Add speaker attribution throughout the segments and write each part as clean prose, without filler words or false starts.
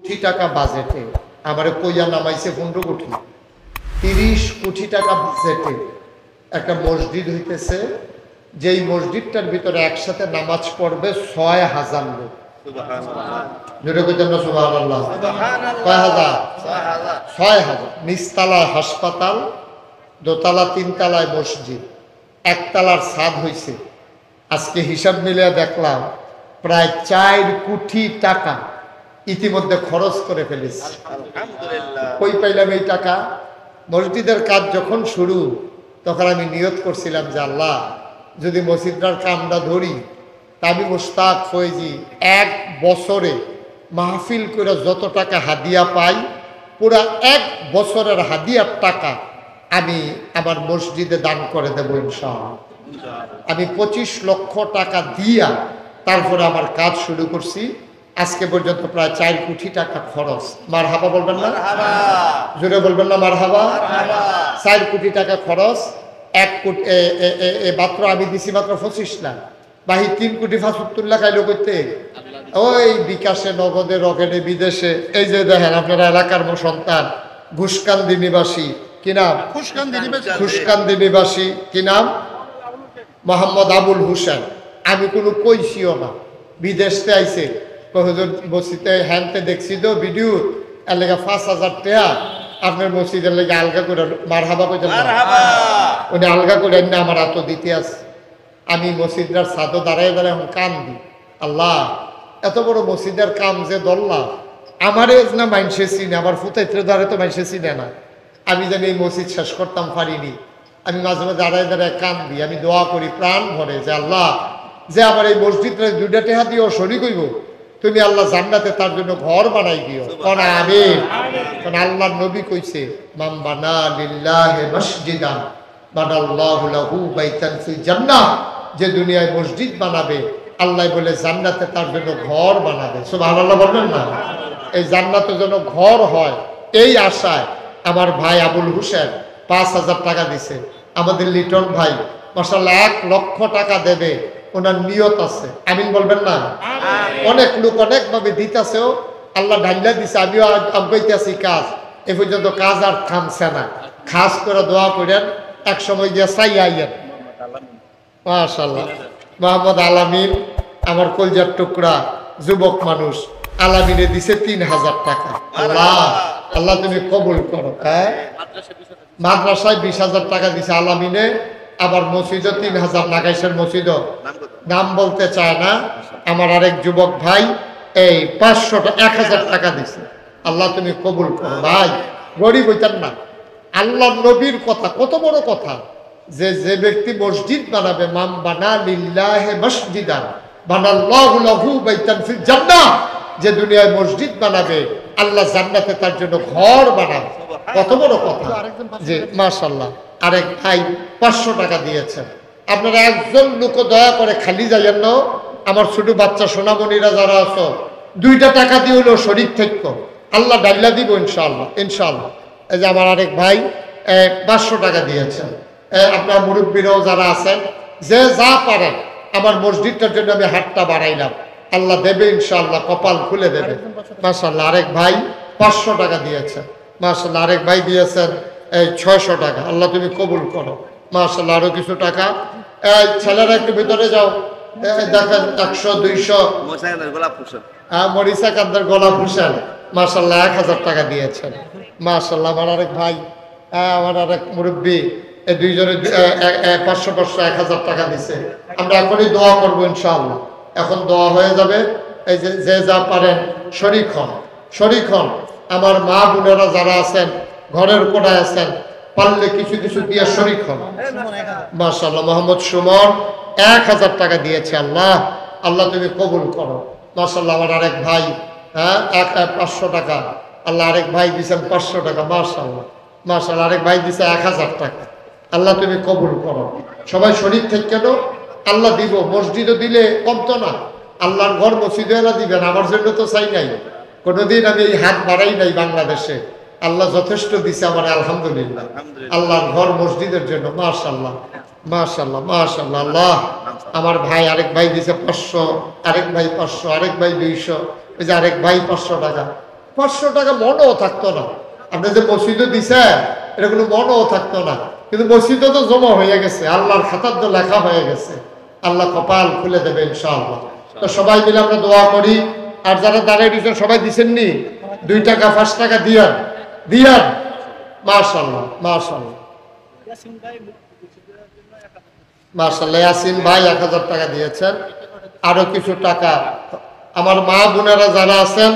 Speaker 1: কোটি টাকা বাজেটে আমার কইয়া নামাইছে 15 কোটি, 30 কোটি টাকা বাজেটে একটা মসজিদ হইতেছে, যেই মসজিদটার ভিতরে একসাথে নামাজ পড়বে 6000 লোক। সুবহানাল্লাহ। কয় হাজার? 6000। নিচতলায় হাসপাতাল, দোতলা তিনতলায় মসজিদ, একতলার ছাদ হইছে। আজকে হিসাব মিলিয়ে দেখলাম প্রায় 4 কোটি টাকা ইতিমধ্যে খরচ করে ফেলেছি। কই পাইলাম এই টাকা? মসজিদের কাজ যখন শুরু তখন আমি নিয়ত করছিলাম যে আল্লাহ যদি মসজিদটার কামটা ধরি তা আমি মুশতাক ফয়েজি 1 বছরে মাহফিল করে যত টাকা হাদিয়া পাই পুরা 1 বছরের হাদিয়ার টাকা আমি আমার মসজিদে দান করে দেবো ইনশাআল্লাহ। আমি 25 লক্ষ টাকা দিয়া তারপরে আমার কাজ শুরু করছি। আজকে পর্যন্ত প্রায় 4 কোটি টাকা খরচ। মারহাবা বলবেন না? জোরে বলবেন না মারহাবা? 4 কোটি টাকা খরচ। 1 কোটি মাত্র আমি দিছি মাত্র 25 লাখ, বাহি 3 কোটি 75 লাখ আইলো করতে ওই বিকাশে, নগদে, রকেটে, বিদেশে। এই যে দেখেন আপনারা এলাকার সন্তান ঘুষকান্দি নিবাসী, কি নাম? ঘুষকান্দি নিবাসী, কি নাম? মোহাম্মদ আবুল হোসেন। আমি কোনো কইছিও না, বিদেশতে আইছে মসজিদে হ্যান্ডতে দেখছি তো ভিডিও, এর লেগে 5000 টাকা আপনার মসজিদের লেগে আলগা করে মারহাবা কইতে উনি আলগা করে না আমার এত দিতে আছে। আমি মসজিদের ছাদও দাঁড়ায় দাঁড়ায় এখন কান দি, আল্লাহ এত বড় মসজিদের কাম যে দল্লা আমারে না মাইনসে চিনে, আমার ফুতাইত্রে দ্বারে তো মাইনসে চিনে না। আমি জানি এই মসজিদ শেষ করতাম পারিনি। আমি মাঝে মাঝে দাঁড়ায় দাঁড়ায় কান দিই, আমি দোয়া করি প্রাণ ভরে যে আল্লাহ যে আমার এই মসজিদটা 2টা টাকা দিও শরীক হইব, তুমি আল্লাহ জান্নাতে তার জন্য ঘর বানাই দিও। কোন আমিন। কারণ আল্লাহর নবী কইছে মান বানা লিল্লাহি মসজিদান বানাল্লাহু লাহু বাইতান ফিল জান্নাহ, যে দুনিয়ায় মসজিদ বানাবে আল্লাহ বলে জান্নাতে তার জন্য ঘর বানাবে। সুবহানাল্লাহ বলবেন না? এই জান্নাতের জন্য ঘর হয় এই আশায় আমার ভাই আবুল হোসেন 5000 টাকা দিছে। আমাদের লিটন ভাই মাশাআল্লাহ 1 লক্ষ টাকা দেবে, ওনার নিয়ত আছে। আমিন বলবেন না? অনেক লোক অনেক ভাবে দিতেছেও, আল্লাহ ঢাইলা দিছে। আমিও আগাইতেছি কাজ, এ পর্যন্ত কাজ আর থামছে না। খাস করে দোয়া করেন, এক সময় দিয়ে চাই আইয়েন। মাশাআল্লাহ। মোহাম্মদ আলামিন আমার কলজার টুকরা যুবক মানুষ, আলামিনে দিছে 3000 টাকা। আল্লাহ আল্লাহ তুমি কবুল করো। হ্যাঁ, মাদ্রাসায় 20000 টাকা দিছে আলামিনে, আবার মসজিদও 3000, নাগাইশের মসজিদও নাম বলতে চায় না। আমার আরেক যুবক ভাই এই 1000 টাকা দিছে। আল্লাহ তুমি কবুল করো। ভাই গরিব হইতেন না, আল্লাহ নবীর কথা কত বড় কথা, যে যে ব্যক্তি মসজিদ বানাবে মান বানা লিল্লাহি মসজিদান বানাল্লাহু লাহু বাইতান ফিল জান্নাহ, যে দুনিয়ায় মসজিদ বানাবে আল্লাহ জান্নাতে তার জন্য ঘর বানাবে। কত বড় কথা। যে মাশাআল্লাহ আরেক ভাই 500 টাকা দিয়েছেন। আপনারা একজন লোক দয়া করে খালি যাইয়েন না। আমার ছোট বাচ্চা সোনামণিরা যারা আছো 2টা টাকা দিয়ে হলো শরীর থেকে আল্লাহ ডাল্লা দিব ইনশাআল্লাহ, ইনশাআল্লাহ। এই যে আমার আরেক ভাই 500 টাকা দিয়েছেন। আপনার মুরব্বীরাও যারা আছেন যে যা পারেন, আমার মসজিদটার জন্য আমি হাতটা বাড়াইলাম, আল্লাহ দেবে ইনশাআল্লাহ, কপাল খুলে দেবে। মাশাআল্লাহ আরেক ভাই 500 টাকা দিয়েছেন। মাশাআল্লাহ আরেক ভাই দিয়েছেন 600 টাকা। আল্লাহ তুমি কবুল করো। মাশাআল্লাহ আরো কিছু টাকা। ছেলেরা একটু ভিতরে যাও, দেখেন 100 200 মরিসা কান্দার গোলাপ হোসেন মাশাআল্লাহ 1000 টাকা দিয়েছেন। মাশাআল্লাহ আমার আরেক ভাই, আমার আরেক মুরব্বী, এই দুইজনে 500 1000 টাকা দিছে। আমরা এখনই দোয়া করবো ইনশাআল্লাহ। এখন দোয়া হয়ে যাবে। এই যে যা পারেন শরীক হন, শরীক হন। আমার মা বোনেরা যারা আছেন ঘরের কোনায় আছেন, পারলে কিছু কিছু দিয়ে শরীক হন। মাশাআল্লাহ মোহাম্মদ সুমন 1000 টাকা দিয়েছে। আল্লাহ আল্লাহ তুমি কবুল করো। মাশাআল্লাহ আমার আরেক ভাই 500 টাকা। আল্লাহ আরেক ভাই দিয়েছেন 500 টাকা। মাশাআল্লাহ মাশাআল্লাহ আরেক ভাই দিয়েছে 1000 টাকা। আল্লাহ তুমি কবুল করো। সবাই শরীক থেকে কেন আল্লাহ দিব। মসজিদও দিলে কমতো না, আল্লাহর ঘর মসজিদে এলা দিবেন। আমার জন্য তো চাই নাই, কোনোদিন আমি এই হাত বাড়াই নাই বাংলাদেশে। আল্লাহ যথেষ্ট দিছে আমার, আলহামদুলিল্লাহ। আল্লাহর ঘর মসজিদের জন্য। মাশাআল্লাহ মাশাআল্লাহ মাশাআল্লাহ। আল্লাহ আমার ভাই আরেক ভাই দিছে 500, আরেক ভাই 500, আরেক ভাই 200, ওই যে আরেক ভাই 500 টাকা। 500 টাকা মনেও থাকতো না। আপনি যে মসজিদে দিছেন এটা কোনো মনেও থাকতো না, কিন্তু মসজিদে তো জমা হয়ে গেছে, আল্লাহর খাতার তো লেখা হয়ে গেছে। আল্লাহ কপাল খুলে দেবে ইনশাআল্লাহ। তো সবাই মিলে আমরা দোয়া করি। আর যারা দাঁড়িয়ে দিচ্ছেন সবাই দিচ্ছেননি, 2 টাকা 5 টাকা দিয়ান দিয়ান। মাশাআল্লাহ মাশাআল্লাহ মাশাআল্লাহ। ইয়াসিন ভাই 1000 টাকা দিয়েছেন। আরো কিছু টাকা আমার মা বোনেরা যারা আছেন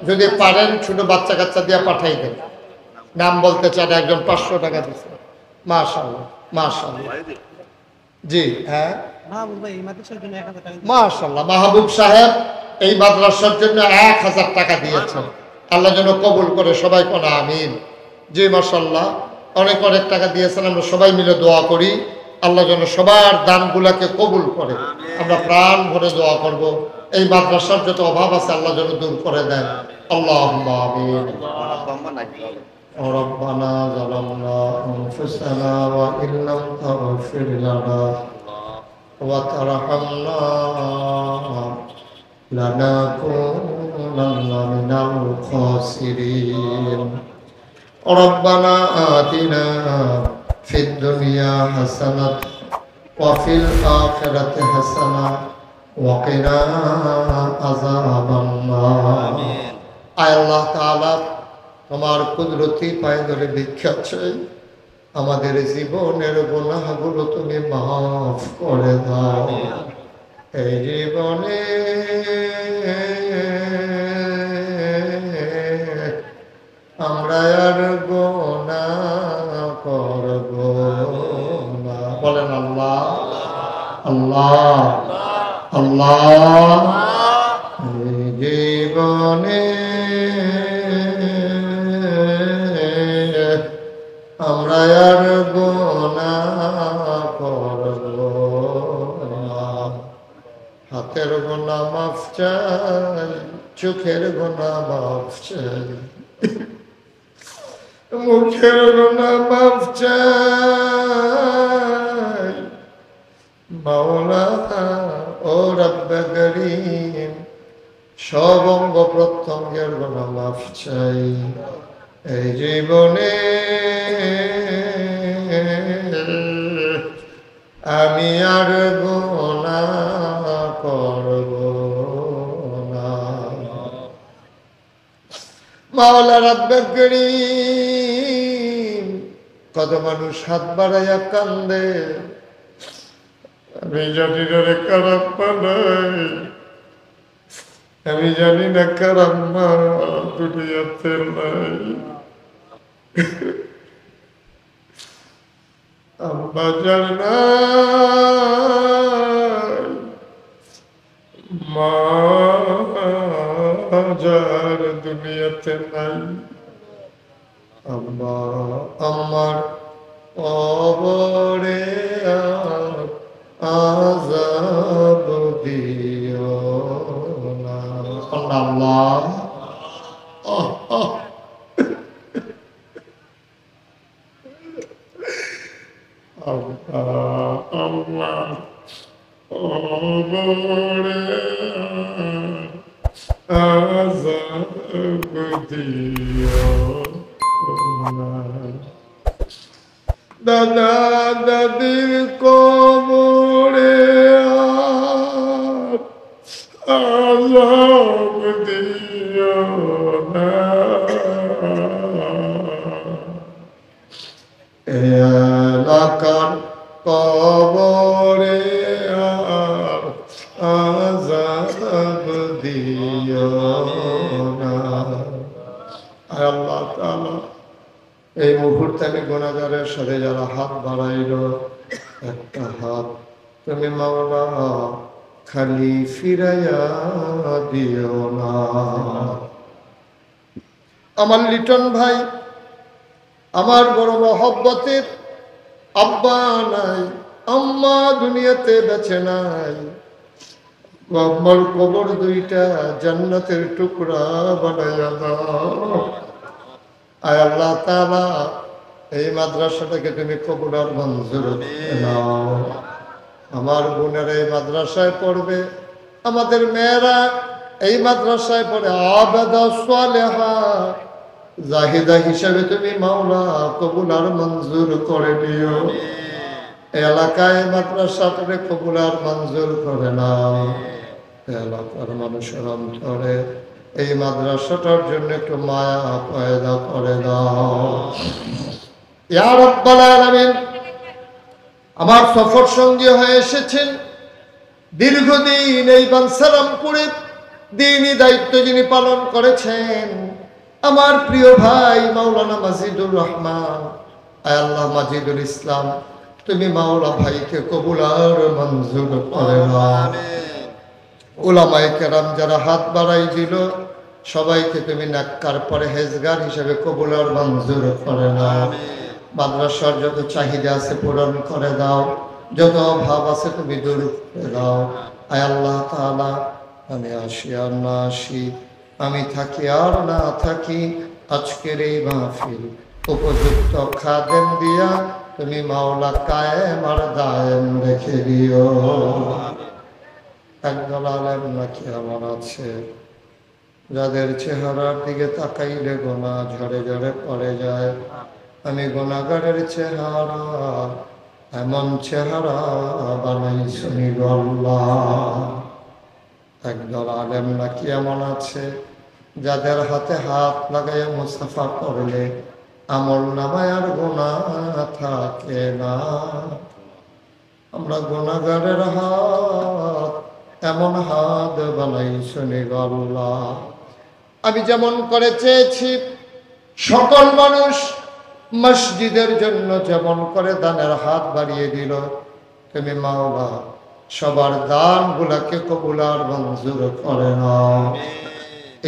Speaker 1: যদি পারেন ছোট বাচ্চা কাচ্চা দিয়ে পাঠাই দেন। নাম বলতে চান, একজন 500 টাকা দিচ্ছে। মাশাআল্লাহ মাশাআল্লাহ। জি হ্যাঁ মাশাআল্লাহ। মাহবুব সাহেব এই মাদ্রাসার জন্য 1000 টাকা দিয়েছেন। আল্লাহ যেন কবুল করে, সবাই কোন আমিন। জি মাশাআল্লাহ, অনেক অনেক টাকা দিয়েছেন। আমরা সবাই মিলে দোয়া করি আল্লাহ যেন সবার দানগুলাকে কবুল করে। আমরা প্রাণ ভরে দোয়া করব এই মাদ্রাসার যত অভাব আছে আল্লাহ যেন দূর করে দেন। আল্লাহুম্মা আমিন। ربنا ظلمنا أنفسنا وإن لم تغفر لنا وترحمنا لنكونن من الخاسرين ربنا آتنا في الدنيا حسنة وفي الآخرة حسنة وقنا عذاب النار আয় আল্লাহ তাআলা তোমার কুদরতি পায়ে ধরে ভিক্ষা চাই, আমাদের জীবনের গুনাহগুলো তুমি মাফ করে দাও। এই জীবনে আমরা আর গুনাহ করব না। বলেন আল্লাহ আল্লাহ আল্লাহ। এই জীবনে আমরা আর গুনাহ করব না। হাতের গুনাহ মাফ চাই, চোখের গুনাহ মাফ চাই, মুখের গুনাহ মাফ চাই। মাওলা ও রব্বে করিম, সব অঙ্গ প্রত্যঙ্গের গুনাহ মাফ চাই। এই জীবনে আমি আর গুনাহ করব না। মাওলা রব্বে করিম, কত মানুষ হাত বাড়াইয়া কান্দে, আমি জানি না রে কারাম বানাই, আমি জানি না কারাম মা দুনিয়াতে নাই। আম্মা জান নাই, মা যার দুনিয়াতে নাই। আম্মা আমার কবরে আযাব দিও না। আল্লাহ আল্লাহ কবরে আযাব দিও না। দাদা দাদির কবরে আযাব দিও না। এলাকার কবরে আযাব দিও না। আল্লাহ তাআলা এই মুহূর্তে আমি গুনাহগারের সাথে যারা হাত বাড়াইল, একটা হাত তুমি মাওলা খালি ফিরাইয়া দিও না। আমার লিটন ভাই, আমার বড় মহব্বতের আব্বা নাই, আম্মা দুনিয়াতে বেঁচে নাই। আম্মার কবর দুইটা জান্নাতের টুকরা বানাইয়া দাও। আয় আল্লাহ তাআলা এই মাদ্রাসাটাকে তুমি কবুল আর মঞ্জুর করে নাও। আমার বোনেরা এই মাদ্রাসায় পড়বে, আমাদের মেয়েরা এই মাদ্রাসায় পড়ে আবেদা সালেহা জাহিদা হিসেবে তুমি মাওলা কবুল আর মঞ্জুর করে নিও। এলাকায় মাদ্রাসাটাকে কবুল আর মঞ্জুর করে নাও। এলাকার মানুষের অন্তরে এই মাদ্রাসাটার জন্য একটু মায়া পয়দা করে দাও ইয়া রাব্বাল আলামিন। আমার সফর সঙ্গী হয়ে এসেছেন দীর্ঘদিন এই বানসারামপুরে দ্বীনি দায়িত্ব যিনি পালন করেছেন, আমার প্রিয় ভাই মাওলানা মাজিদুর রহমান। আয় আল্লাহ মাজিদুল ইসলাম, তুমি মাওলা ভাইকে কবুল আর মঞ্জুর করে নাও। উলামায়ে কেরাম যারা হাত বাড়াই দিল, সবাইকে তুমি নেককার পরহেজগার হিসেবে কবুল আর মঞ্জুর করে নাও। মাদ্রাসার যত চাহিদা আছে পূরণ করে দাও, যত অভাব আছে তুমি দূর করে দাও। আয় আল্লাহ তাআলা, আমি আসি আর না আসি, আমি থাকি আর না থাকি, আজকের এই মাহফিল উপযুক্ত খাদেম দিয়া তুমি মাওলা কায়েম আর দায়েম রেখে দিও। একদল আলেম নাকি আমার আছে, যাদের চেহারার দিকে তাকাইলে গোনা ঝরে ঝরে পড়ে যায়। আমি গুনাহগারের চেহারা এমন চেহারা বানাইছনি গো আল্লাহ। একদল আলেম নাকি এমন আছে, যাদের হাতে হাত লাগাইয়া মুসাফা করলে আমল নামায় আর গুনাহ থাকে না। আমরা গুনাহগারের হাত এমন হাত বানাইছনি গো আল্লাহ। আমি যেমন করে চেয়েছি সকল মানুষ মসজিদের জন্য যেমন করে দানের হাত বাড়িয়ে দিল, তুমি মাওলা সবার দান গুলাকে কবুল আর মঞ্জুর করে নাও।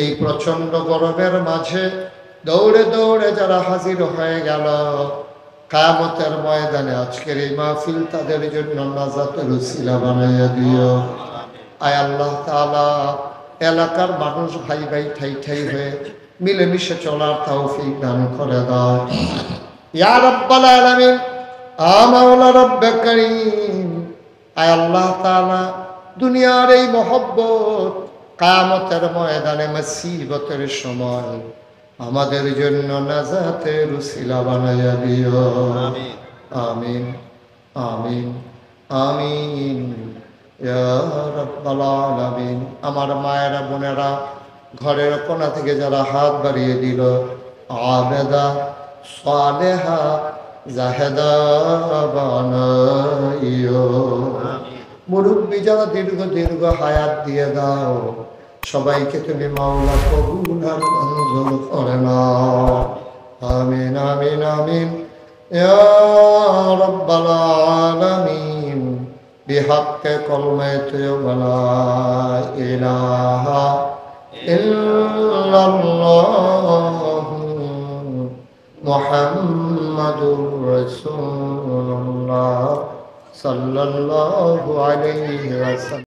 Speaker 1: এই প্রচন্ড গরমের মাঝে দৌড়ে দৌড়ে যারা হাজির হয়ে গেল কিয়ামতের ময়দানে, আজকের এই মাহফিল তাদের জন্য নাজাতের উসিলা বানাইয়া দিও। আয় আল্লাহ তাআলা, এলাকার মানুষ ভাই ভাই ঠাই ঠাই হয়ে মিলেমিশে চলার তৌফিক দান করে দাও ইয়া রাব্বাল আলামিন। মাওলা রব্বে করিম, আয় আল্লাহ তাআলা, দুনিয়ার এই মহব্বত কিয়ামতের ময়দানে মুসিবতের সময় আমাদের জন্য নাজাতের উসিলা বানাইয়া দিও। আমিন আমিন আমিন ইয়া রাব্বাল আলামিন। আমার মায়েরা বোনেরা ঘরের কোণা থেকে যারা হাত বাড়িয়ে দিল, আবেদা সালেহা জাহেদা বানাইও। মুরব্বী যারা দীর্ঘ দীর্ঘ হায়াত দিয়ে দাও, সবাইকে তুমি মাওলা কবুল আর মঞ্জুর করে নাও। আমিন আমিন আমিন ইয়া রাব্বাল আলামিন। বিহাক্কে কলমায়ে লা ইলাহা ইল্লাল্লাহু মুহাম্মাদুর রাসূলুল্লাহ সাল্লাল্লাহু আলাইহি ওয়াসাল্লাম।